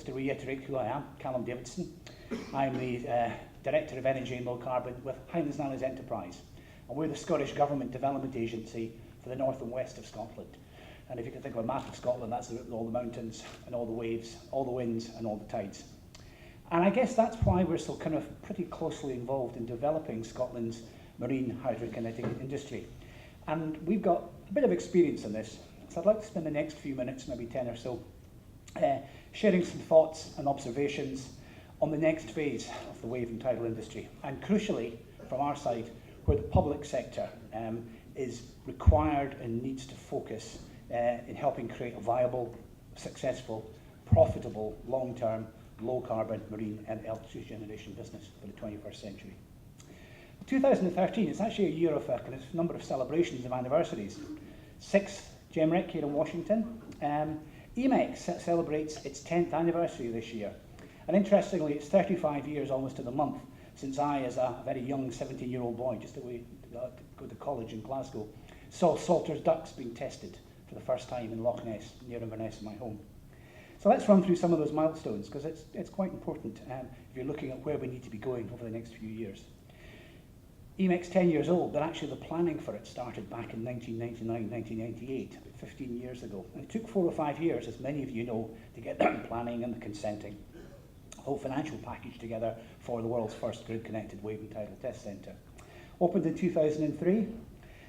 just to reiterate who I am, Calum Davidson. I'm the Director of Energy and Low Carbon with Highlands and Islands Enterprise. And we're the Scottish Government Development Agency for the north and west of Scotland. And if you can think of a map of Scotland, that's all the mountains and all the waves, all the winds and all the tides. And I guess that's why we're so kind of pretty closely involved in developing Scotland's marine hydrokinetic industry. And we've got a bit of experience in this. So I'd like to spend the next few minutes, maybe 10 or so, sharing some thoughts and observations on the next phase of the wave and tidal industry. And crucially, from our side, where the public sector is required and needs to focus in helping create a viable, successful, profitable, long-term, low-carbon marine and electricity generation business for the 21st century. 2013 is actually a year of a number of celebrations of anniversaries. 6th GEMREC here in Washington. EMEC celebrates its 10th anniversary this year. And interestingly, it's 35 years almost to the month since I, as a very young 17-year-old boy, just away to go to college in Glasgow, saw Salter's ducks being tested for the first time in Loch Ness, near Inverness, my home. So let's run through some of those milestones, because it's quite important if you're looking at where we need to be going over the next few years. EMEC's 10 years old, but actually the planning for it started back in 1999, 1998, about 15 years ago. And it took 4 or 5 years, as many of you know, to get the planning and the consenting, the whole financial package together for the world's first grid-connected wave and tidal test centre. Opened in 2003,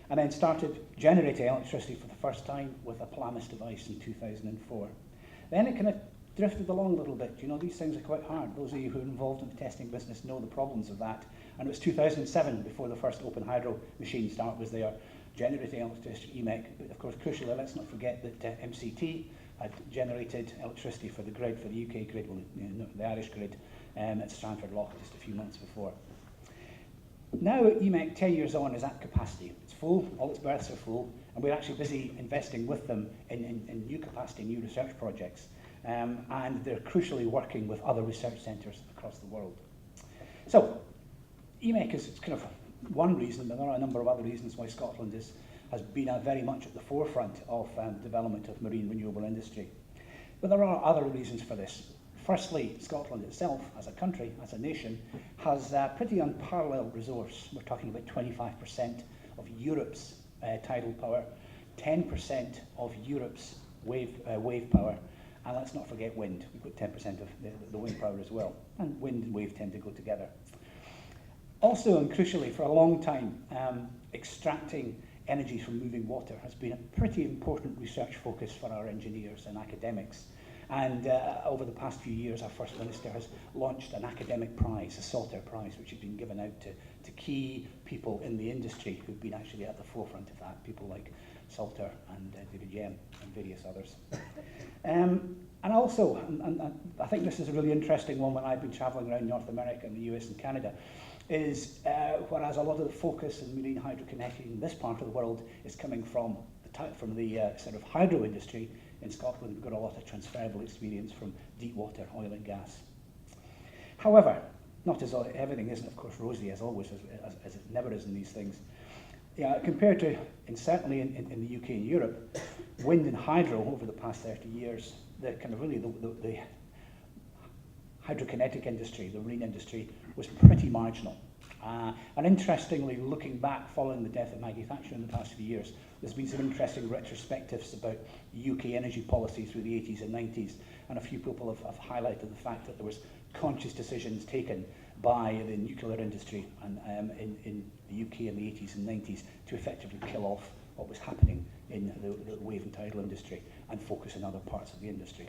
and then started generating electricity for the first time with a Palamis device in 2004. Then it kind of drifted along a little bit. You know, these things are quite hard. Those of you who are involved in the testing business know the problems of that. And it was 2007 before the first open hydro machine start was there, generating electricity, EMEC. But of course, crucially, let's not forget that MCT had generated electricity for the grid, for the UK grid, well, the Irish grid, at Strandford Lough just a few months before. Now EMEC, 10 years on, is at capacity. It's full, all its berths are full, and we're actually busy investing with them in new capacity, new research projects. And they're crucially working with other research centres across the world. So, EMEC is kind of one reason, but there are a number of other reasons why Scotland has been very much at the forefront of development of marine renewable industry. But there are other reasons for this. Firstly, Scotland itself, as a country, as a nation, has a pretty unparalleled resource. We're talking about 25% of Europe's tidal power, 10% of Europe's wave power, and let's not forget wind. We've got 10% of the wind power as well. And wind and wave tend to go together. Also, and crucially, for a long time, extracting energy from moving water has been a pretty important research focus for our engineers and academics. And over the past few years, our First Minister has launched an academic prize, a Salter Prize, which has been given out to key people in the industry who've been actually at the forefront of that, people like Salter and David Yem and various others. And also, and I think this is a really interesting one when I've been travelling around North America and the US and Canada, is whereas a lot of the focus in marine hydrokinetic in this part of the world is coming from the sort of hydro industry, in Scotland we've got a lot of transferable experience from deep water oil and gas. However, not as everything isn't, of course, rosy as always, as it never is in these things. Yeah, compared to, and certainly in the UK and Europe, wind and hydro over the past 30 years, the kind of really the hydrokinetic industry, the marine industry, was pretty marginal. And interestingly, looking back following the death of Maggie Thatcher in the past few years, there's been some interesting retrospectives about UK energy policy through the 80s and 90s, and a few people have highlighted the fact that there was conscious decisions taken by the nuclear industry and, in the UK in the 80s and 90s to effectively kill off what was happening in the wave and tidal industry and focus on other parts of the industry.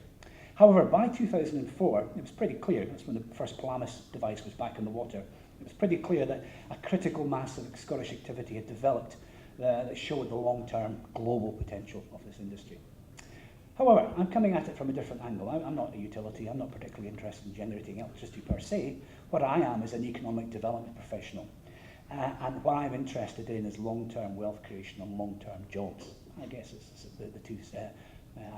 However, by 2004, it was pretty clear, that's when the first Palamis device was back in the water, it was pretty clear that a critical mass of Scottish activity had developed that showed the long-term global potential of this industry. However, I'm coming at it from a different angle. I'm not a utility, I'm not particularly interested in generating electricity per se. What I am is an economic development professional. And what I'm interested in is long-term wealth creation and long-term jobs. I guess it's the two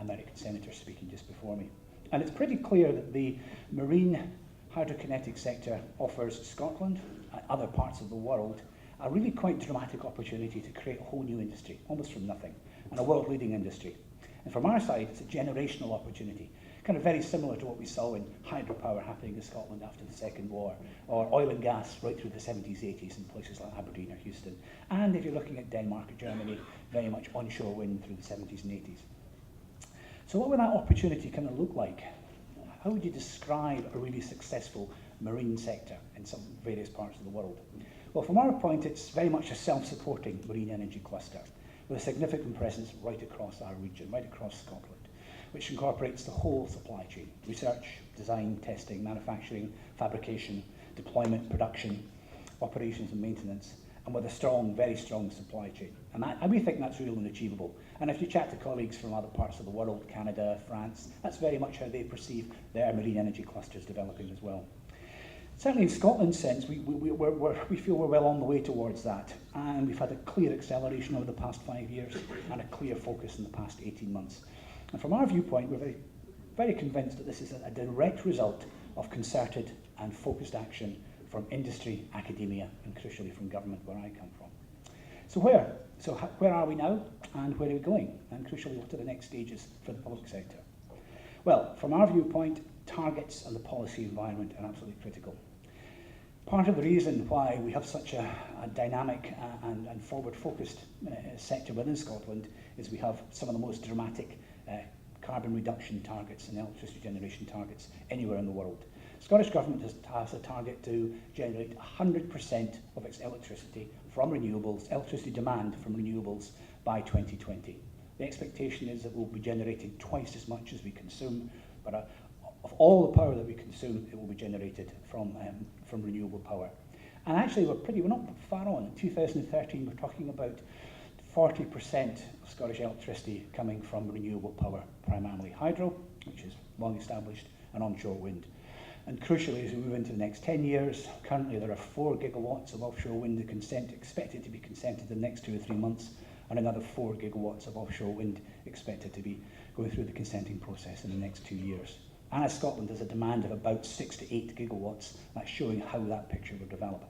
American senators speaking just before me. And it's pretty clear that the marine hydrokinetic sector offers Scotland and other parts of the world a really quite dramatic opportunity to create a whole new industry, almost from nothing, and a world-leading industry. And from our side, it's a generational opportunity. kind of very similar to what we saw in hydropower happening in Scotland after the Second War, or oil and gas right through the 70s, 80s in places like Aberdeen or Houston. And if you're looking at Denmark or Germany, very much onshore wind through the 70s and 80s. So what would that opportunity kind of look like? How would you describe a really successful marine sector in some various parts of the world? Well, from our point, it's very much a self-supporting marine energy cluster with a significant presence right across our region, right across Scotland, which incorporates the whole supply chain: research, design, testing, manufacturing, fabrication, deployment, production, operations and maintenance, and with a strong, very strong supply chain. And we think that's real and achievable. And if you chat to colleagues from other parts of the world, Canada, France, that's very much how they perceive their marine energy clusters developing as well. Certainly in Scotland's sense, we feel we're well on the way towards that. And we've had a clear acceleration over the past 5 years and a clear focus in the past 18 months. And from our viewpoint, we're very, very convinced that this is a direct result of concerted and focused action from industry, academia, and crucially from government, where I come from. So where are we now, and where are we going? And crucially, what are the next stages for the public sector? Well, from our viewpoint, targets and the policy environment are absolutely critical. Part of the reason why we have such a dynamic and forward-focused sector within Scotland is we have some of the most dramatic carbon reduction targets and electricity generation targets anywhere in the world. Scottish Government has a target to generate 100% of its electricity from renewables, electricity demand from renewables by 2020. The expectation is that we'll be generating twice as much as we consume, but of all the power that we consume, it will be generated from renewable power. And actually, we're not far on. In 2013, we're talking about 40% of Scottish electricity coming from renewable power, primarily hydro, which is long established, and onshore wind. And crucially, as we move into the next 10 years, currently there are 4 gigawatts of offshore wind expected to be consented in the next 2 or 3 months, and another 4 gigawatts of offshore wind expected to be going through the consenting process in the next 2 years. And as Scotland has a demand of about 6 to 8 gigawatts, that's showing how that picture will develop.